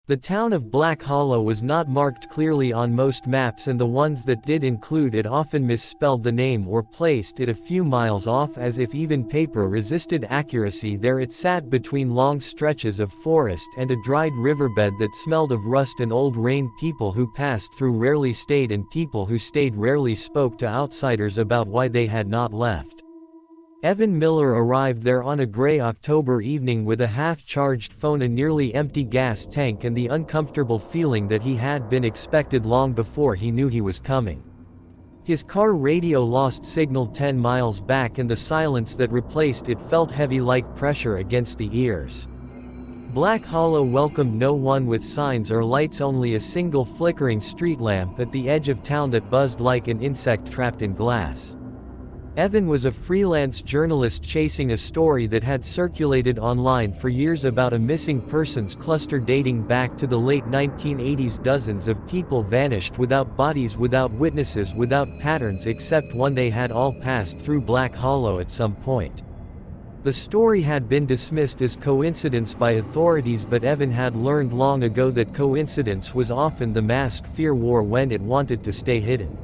The town of Black Hollow was not marked clearly on most maps, and the ones that did include it often misspelled the name or placed it a few miles off, as if even paper resisted accuracy. There it sat between long stretches of forest and a dried riverbed that smelled of rust and old rain. People who passed through rarely stayed, and people who stayed rarely spoke to outsiders about why they had not left. Evan Miller arrived there on a gray October evening with a half-charged phone, a nearly empty gas tank, and the uncomfortable feeling that he had been expected long before he knew he was coming. His car radio lost signal 10 miles back, and the silence that replaced it felt heavy like pressure against the ears. Black Hollow welcomed no one with signs or lights, only a single flickering street lamp at the edge of town that buzzed like an insect trapped in glass. Evan was a freelance journalist chasing a story that had circulated online for years about a missing persons cluster dating back to the late 1980s. Dozens of people vanished without bodies, without witnesses, without patterns, except one: they had all passed through Black Hollow at some point. The story had been dismissed as coincidence by authorities, but Evan had learned long ago that coincidence was often the mask fear wore when it wanted to stay hidden.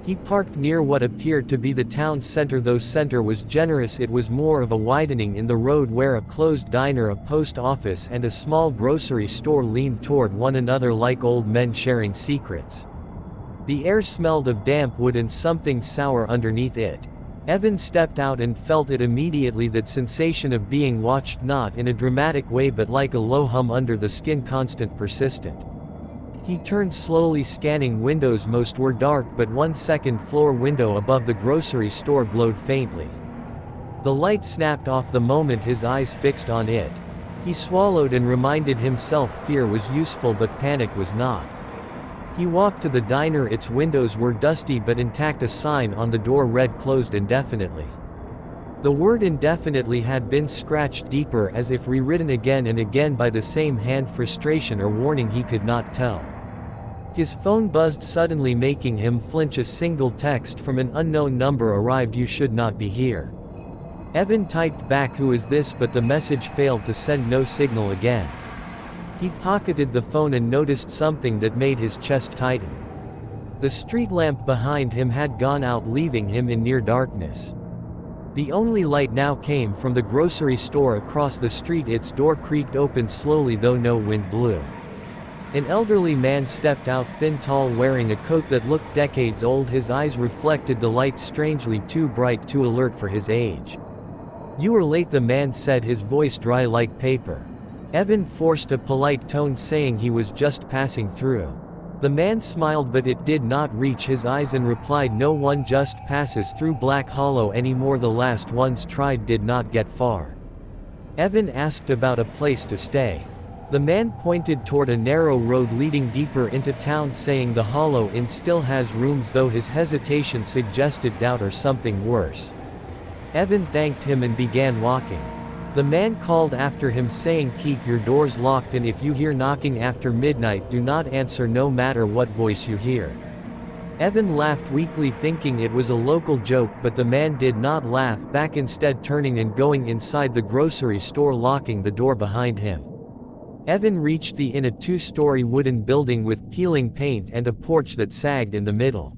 He parked near what appeared to be the town center, though center was generous. It was more of a widening in the road where a closed diner, a post office, and a small grocery store leaned toward one another like old men sharing secrets. The air smelled of damp wood and something sour underneath it. Evan stepped out and felt it immediately, that sensation of being watched, not in a dramatic way but like a low hum under the skin, constant, persistent. He turned slowly, scanning windows. Most were dark, but one second-floor window above the grocery store glowed faintly. The light snapped off the moment his eyes fixed on it. He swallowed and reminded himself fear was useful but panic was not. He walked to the diner. Its windows were dusty but intact. A sign on the door read "Closed indefinitely." The word indefinitely had been scratched deeper, as if rewritten again and again by the same hand. Frustration or warning, he could not tell. His phone buzzed suddenly, making him flinch. A single text from an unknown number arrived: "You should not be here." Evan typed back, "Who is this?" but the message failed to send. No signal again. He pocketed the phone and noticed something that made his chest tighten. The street lamp behind him had gone out, leaving him in near darkness. The only light now came from the grocery store across the street. Its door creaked open slowly, though no wind blew. An elderly man stepped out, thin, tall, wearing a coat that looked decades old. His eyes reflected the light, strangely too bright, too alert for his age. "You were late," the man said, his voice dry like paper. Evan forced a polite tone, saying he was just passing through. The man smiled, but it did not reach his eyes, and replied, "No one just passes through Black Hollow anymore. The last ones tried, did not get far." Evan asked about a place to stay. The man pointed toward a narrow road leading deeper into town, saying the Hollow Inn still has rooms, though his hesitation suggested doubt or something worse. Evan thanked him and began walking. The man called after him, saying, "Keep your doors locked, and if you hear knocking after midnight, do not answer, no matter what voice you hear." Evan laughed weakly, thinking it was a local joke, but the man did not laugh back, instead turning and going inside the grocery store, locking the door behind him. Evan reached the inn, a two-story wooden building with peeling paint and a porch that sagged in the middle.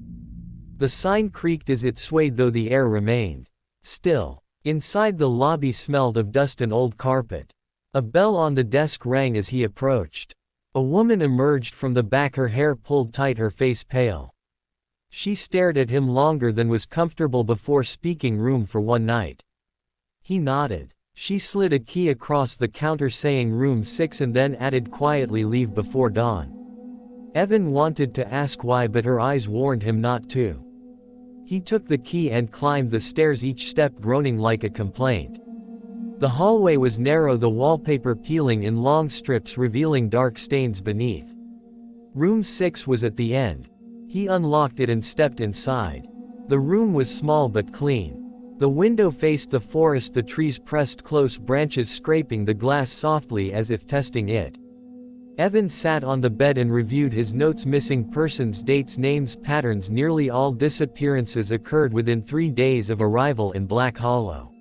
The sign creaked as it swayed, though the air remained still. Inside, the lobby smelled of dust and old carpet. A bell on the desk rang as he approached. A woman emerged from the back, her hair pulled tight, her face pale. She stared at him longer than was comfortable before speaking. "Room for one night." He nodded. She slid a key across the counter, saying "Room 6", and then added quietly, "Leave before dawn." Evan wanted to ask why, but her eyes warned him not to. He took the key and climbed the stairs, each step groaning like a complaint. The hallway was narrow, the wallpaper peeling in long strips, revealing dark stains beneath. Room 6 was at the end. He unlocked it and stepped inside. The room was small but clean. The window faced the forest, the trees pressed close, branches scraping the glass softly as if testing it. Evan sat on the bed and reviewed his notes: missing persons, dates, names, patterns. Nearly all disappearances occurred within 3 days of arrival in Black Hollow.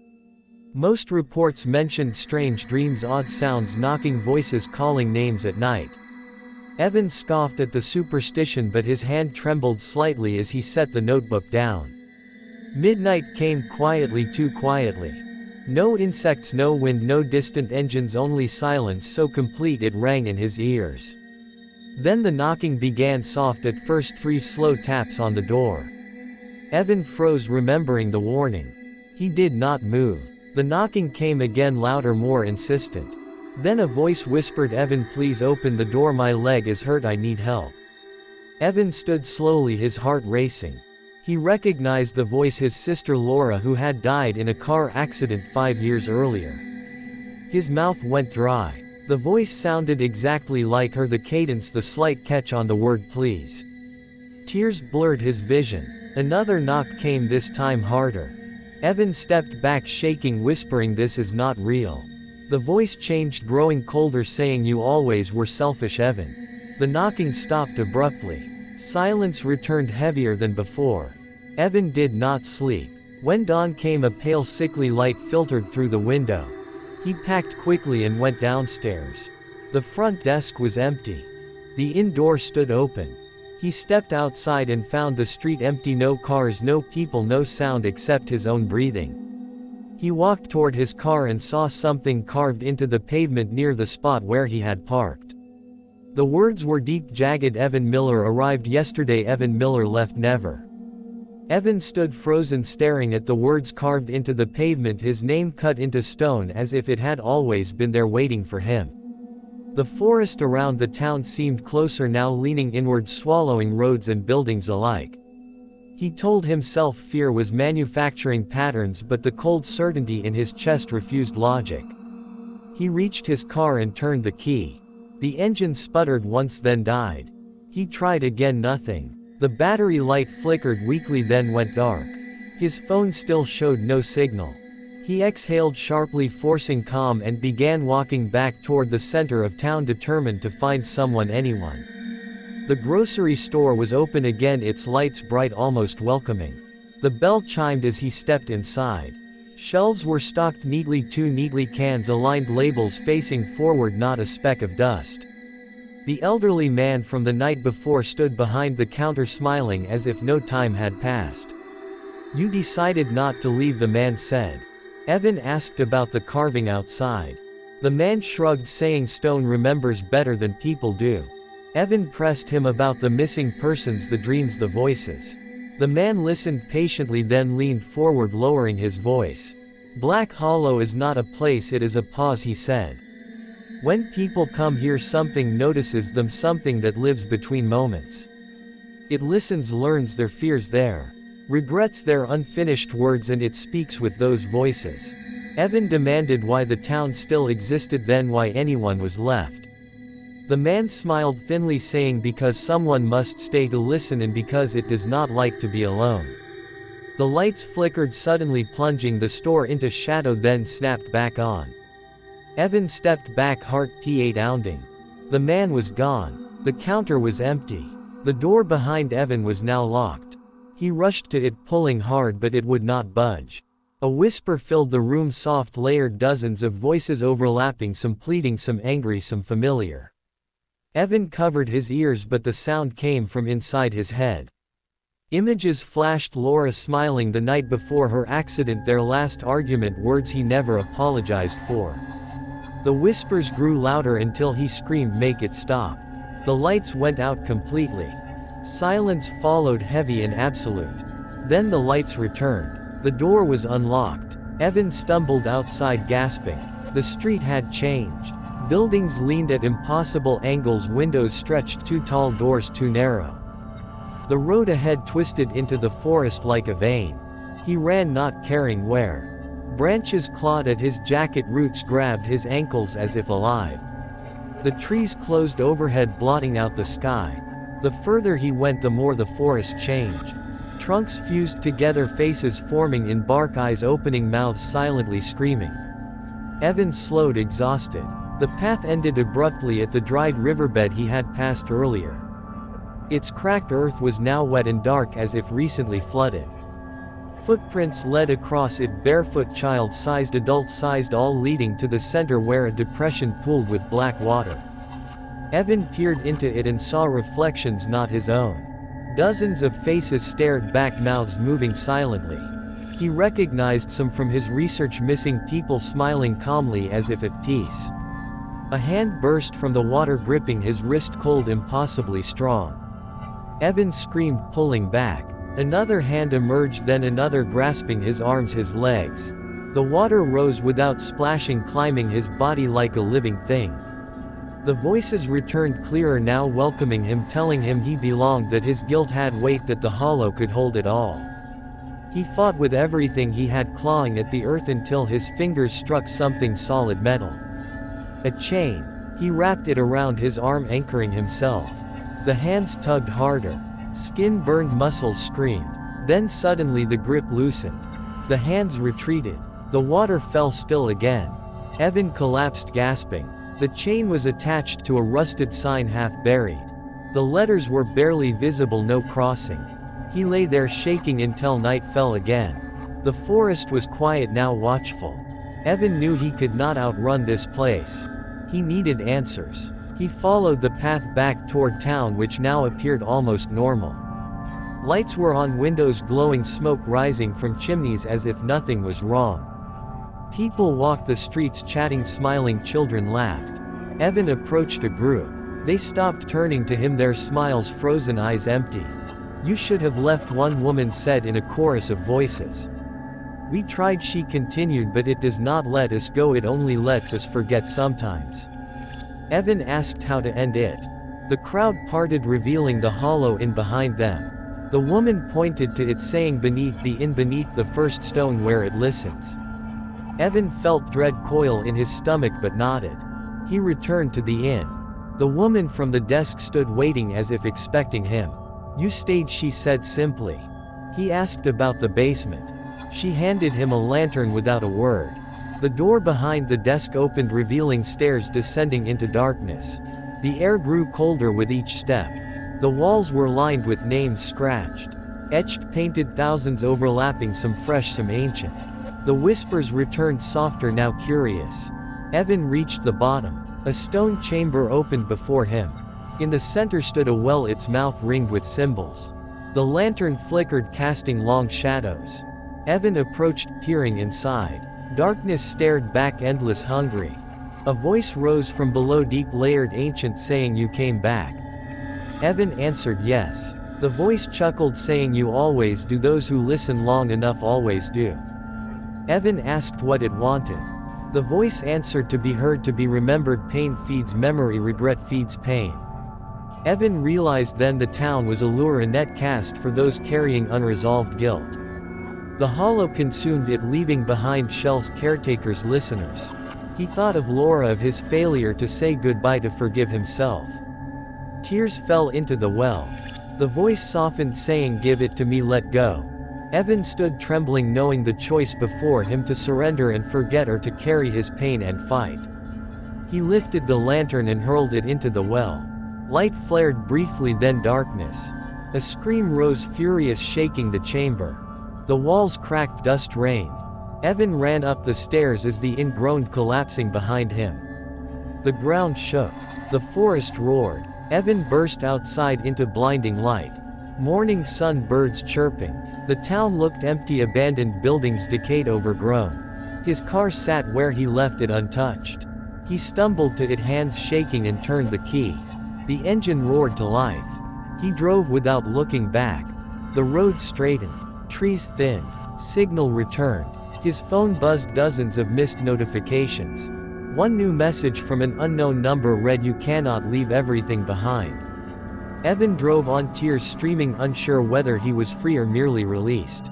Most reports mentioned strange dreams, odd sounds, knocking, voices calling names at night. Evan scoffed at the superstition, but his hand trembled slightly as he set the notebook down. Midnight came quietly, too quietly. No insects, no wind, no distant engines, only silence so complete it rang in his ears. Then the knocking began, soft at first, 3 slow taps on the door. Evan froze, remembering the warning. He did not move. The knocking came again, louder, more insistent. Then a voice whispered, "Evan, please open the door, my leg is hurt, I need help." Evan stood slowly, his heart racing. He recognized the voice, his sister Laura, who had died in a car accident 5 years earlier. His mouth went dry. The voice sounded exactly like her, the cadence, the slight catch on the word please. Tears blurred his vision. Another knock came, this time harder. Evan stepped back, shaking, whispering, "This is not real." The voice changed, growing colder, saying, "You always were selfish, Evan." The knocking stopped abruptly. Silence returned, heavier than before. Evan did not sleep. When dawn came, a pale, sickly light filtered through the window. He packed quickly and went downstairs. The front desk was empty. The inn door stood open. He stepped outside and found the street empty, no cars, no people, no sound except his own breathing. He walked toward his car and saw something carved into the pavement near the spot where he had parked. The words were deep, jagged, "Evan Miller arrived yesterday, Evan Miller left never." Evan stood frozen, staring at the words carved into the pavement, his name cut into stone as if it had always been there waiting for him. The forest around the town seemed closer now, leaning inward, swallowing roads and buildings alike. He told himself fear was manufacturing patterns, but the cold certainty in his chest refused logic. He reached his car and turned the key. The engine sputtered once, then died. He tried again, nothing. The battery light flickered weakly, then went dark. His phone still showed no signal. He exhaled sharply, forcing calm, and began walking back toward the center of town, determined to find someone, anyone. The grocery store was open again, its lights bright, almost welcoming. The bell chimed as he stepped inside. Shelves were stocked neatly, too neatly, cans aligned, labels facing forward, not a speck of dust. The elderly man from the night before stood behind the counter, smiling as if no time had passed. "You decided not to leave," the man said. Evan asked about the carving outside. The man shrugged, saying stone remembers better than people do. Evan pressed him about the missing persons, the dreams, the voices. The man listened patiently, then leaned forward, lowering his voice. "Black Hollow is not a place, it is a pause," he said. "When people come here, something notices them, something that lives between moments. It listens, learns their fears there, regrets their unfinished words, and it speaks with those voices." Evan demanded why the town still existed then, why anyone was left. The man smiled thinly, saying because someone must stay to listen, and because it does not like to be alone. The lights flickered, suddenly plunging the store into shadow, then snapped back on. Evan stepped back, heart pounding. The man was gone. The counter was empty. The door behind Evan was now locked. He rushed to it, pulling hard, but it would not budge. A whisper filled the room, soft, layered, dozens of voices overlapping, some pleading, some angry, some familiar. Evan covered his ears, but the sound came from inside his head. Images flashed, Laura smiling the night before her accident, their last argument, words he never apologized for. The whispers grew louder until he screamed, "Make it stop." The lights went out completely. Silence followed, heavy and absolute. Then the lights returned. The door was unlocked. Evan stumbled outside, gasping. The street had changed. Buildings leaned at impossible angles, windows stretched too tall, doors too narrow. The road ahead twisted into the forest like a vein. He ran, not caring where. Branches clawed at his jacket, roots grabbed his ankles as if alive. The trees closed overhead, blotting out the sky. The further he went, the more the forest changed. Trunks fused together, faces forming in bark, eyes opening, mouths silently screaming. Evan slowed, exhausted. The path ended abruptly at the dried riverbed he had passed earlier. Its cracked earth was now wet and dark, as if recently flooded. Footprints led across it, barefoot, child-sized, adult-sized, all leading to the center where a depression pooled with black water. Evan peered into it and saw reflections not his own. Dozens of faces stared back, mouths moving silently. He recognized some from his research, missing people smiling calmly as if at peace. A hand burst from the water, gripping his wrist, cold, impossibly strong. Evan screamed, pulling back. Another hand emerged, then another, grasping his arms, his legs. The water rose without splashing, climbing his body like a living thing. The voices returned clearer now, welcoming him, telling him he belonged, that his guilt had weight, that the hollow could hold it all. He fought with everything he had, clawing at the earth until his fingers struck something solid, metal. A chain. He wrapped it around his arm, anchoring himself. The hands tugged harder. Skin burned, muscles screamed. Then suddenly the grip loosened. The hands retreated. The water fell still again. Evan collapsed, gasping. The chain was attached to a rusted sign, half buried. The letters were barely visible, no crossing. He lay there shaking until night fell again. The forest was quiet now, watchful. Evan knew he could not outrun this place. He needed answers. He followed the path back toward town, which now appeared almost normal. Lights were on, windows glowing, smoke rising from chimneys as if nothing was wrong. People walked the streets chatting, smiling, children laughed. Evan approached a group. They stopped, turning to him, their smiles frozen, eyes empty. "You should have left," one woman said in a chorus of voices. "We tried," she continued, "but it does not let us go, it only lets us forget sometimes." Evan asked how to end it. The crowd parted, revealing the hollow in behind them. The woman pointed to it, saying, "Beneath the inn, beneath the first stone where it listens." Evan felt dread coil in his stomach but nodded. He returned to the inn. The woman from the desk stood waiting as if expecting him. "You stayed," she said simply. He asked about the basement. She handed him a lantern without a word. The door behind the desk opened, revealing stairs descending into darkness. The air grew colder with each step. The walls were lined with names scratched, etched, painted, thousands overlapping, some fresh, some ancient. The whispers returned, softer now, curious. Evan reached the bottom. A stone chamber opened before him. In the center stood a well, its mouth ringed with symbols. The lantern flickered, casting long shadows. Evan approached, peering inside. Darkness stared back, endless, hungry. A voice rose from below, deep, layered, ancient, saying, "You came back." Evan answered yes. The voice chuckled, saying, "You always do, those who listen long enough always do." Evan asked what it wanted. The voice answered, "To be heard, to be remembered, pain feeds memory, regret feeds pain." Evan realized then the town was a lure, a net cast for those carrying unresolved guilt. The hollow consumed it, leaving behind shells, caretakers, listeners. He thought of Laura, of his failure to say goodbye, to forgive himself. Tears fell into the well. The voice softened, saying, "Give it to me, let go." Evan stood trembling, knowing the choice before him, to surrender and forget, or to carry his pain and fight. He lifted the lantern and hurled it into the well. Light flared briefly, then darkness. A scream rose, furious, shaking the chamber. The walls cracked, dust rained. Evan ran up the stairs as the inn groaned, collapsing behind him. The ground shook. The forest roared. Evan burst outside into blinding light. Morning sun, birds chirping. The town looked empty, abandoned buildings, decayed, overgrown. His car sat where he left it, untouched. He stumbled to it, hands shaking, and turned the key. The engine roared to life. He drove without looking back. The road straightened. Trees thinned. Signal returned. His phone buzzed, dozens of missed notifications. One new message from an unknown number read, "You cannot leave everything behind." Evan drove on, tears streaming, unsure whether he was free or merely released.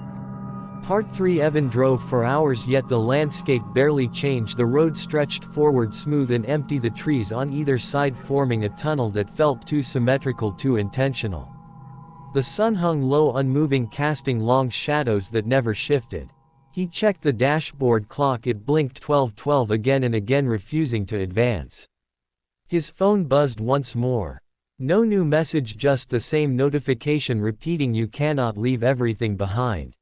Part 3. Evan drove for hours, yet the landscape barely changed. The road stretched forward, smooth and empty, the trees on either side forming a tunnel that felt too symmetrical, too intentional. The sun hung low, unmoving, casting long shadows that never shifted. He checked the dashboard clock, it blinked 12:12 again and again, refusing to advance. His phone buzzed once more. No new message, just the same notification repeating, "You cannot leave everything behind."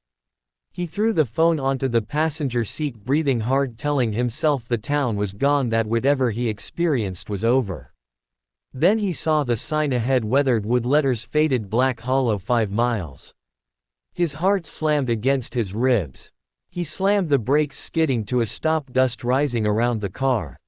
He threw the phone onto the passenger seat, breathing hard, telling himself the town was gone, that whatever he experienced was over. Then he saw the sign ahead, weathered wood letters, faded black, hollow, 5 miles. His heart slammed against his ribs. He slammed the brakes, skidding to a stop, dust rising around the car.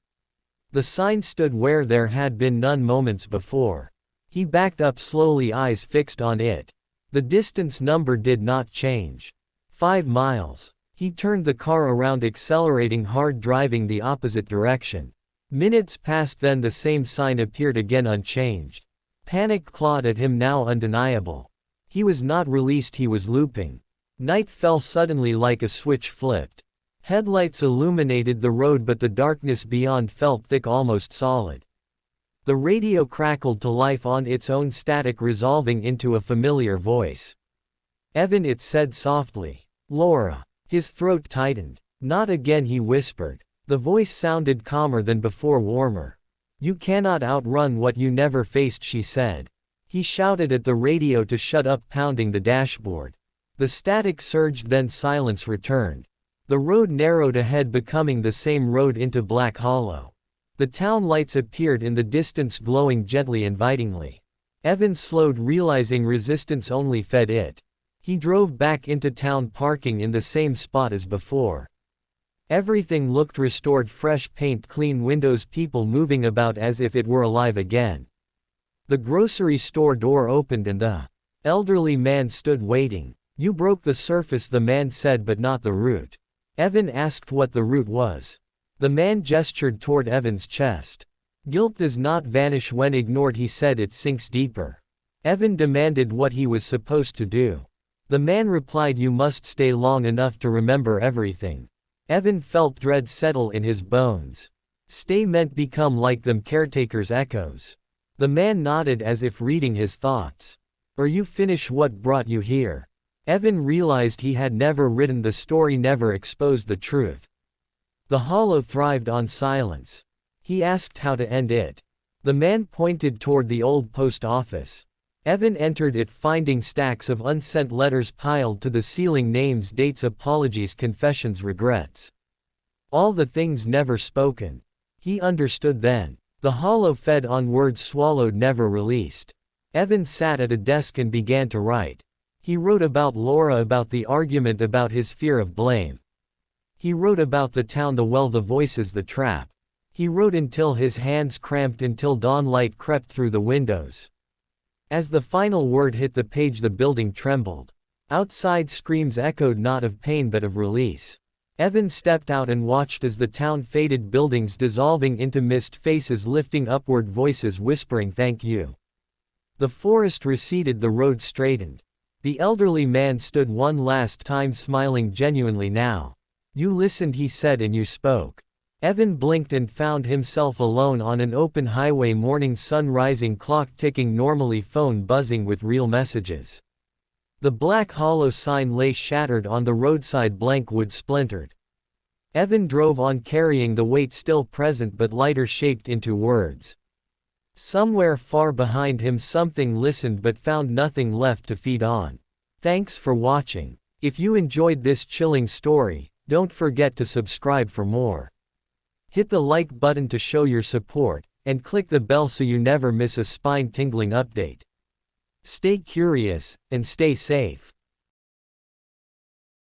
The sign stood where there had been none moments before. He backed up slowly, eyes fixed on it. The distance number did not change. 5 miles. He turned the car around, accelerating hard, driving the opposite direction. Minutes passed, then the same sign appeared again, unchanged. Panic clawed at him, now undeniable. He was not released, he was looping. Night fell suddenly like a switch flipped. Headlights illuminated the road, but the darkness beyond felt thick, almost solid. The radio crackled to life on its own, static resolving into a familiar voice. "Evan," it said softly. "Laura." His throat tightened. "Not again," he whispered. The voice sounded calmer than before, warmer. "You cannot outrun what you never faced," she said. He shouted at the radio to shut up, pounding the dashboard. The static surged, then silence returned. The road narrowed ahead, becoming the same road into Black Hollow. The town lights appeared in the distance, glowing gently, invitingly. Evan slowed, realizing resistance only fed it. He drove back into town, parking in the same spot as before. Everything looked restored, fresh paint, clean windows, people moving about as if it were alive again. The grocery store door opened and the elderly man stood waiting. "You broke the surface," the man said, "but not the root." Evan asked what the root was. The man gestured toward Evan's chest. "Guilt does not vanish when ignored," he said, "it sinks deeper." Evan demanded what he was supposed to do. The man replied, "You must stay long enough to remember everything." Evan felt dread settle in his bones. Stay meant become like them, caretakers, echoes. The man nodded as if reading his thoughts. "Or you finish what brought you here." Evan realized he had never written the story, never exposed the truth. The hollow thrived on silence. He asked how to end it. The man pointed toward the old post office. Evan entered it, finding stacks of unsent letters piled to the ceiling, names, dates, apologies, confessions, regrets. All the things never spoken. He understood then. The hollow fed on words swallowed, never released. Evan sat at a desk and began to write. He wrote about Laura, about the argument, about his fear of blame. He wrote about the town, the well, the voices, the trap. He wrote until his hands cramped, until dawn light crept through the windows. As the final word hit the page, the building trembled. Outside, screams echoed, not of pain but of release. Evan stepped out and watched as the town faded, buildings dissolving into mist, faces lifting upward, voices whispering thank you. The forest receded, the road straightened. The elderly man stood one last time, smiling genuinely now. "You listened," he said, "and you spoke." Evan blinked and found himself alone on an open highway, morning sun rising, clock ticking normally, phone buzzing with real messages. The Black Hollow sign lay shattered on the roadside, blank wood splintered. Evan drove on, carrying the weight still present but lighter, shaped into words. Somewhere far behind him something listened but found nothing left to feed on. Thanks for watching. If you enjoyed this chilling story, don't forget to subscribe for more. Hit the like button to show your support, and click the bell so you never miss a spine-tingling update. Stay curious, and stay safe.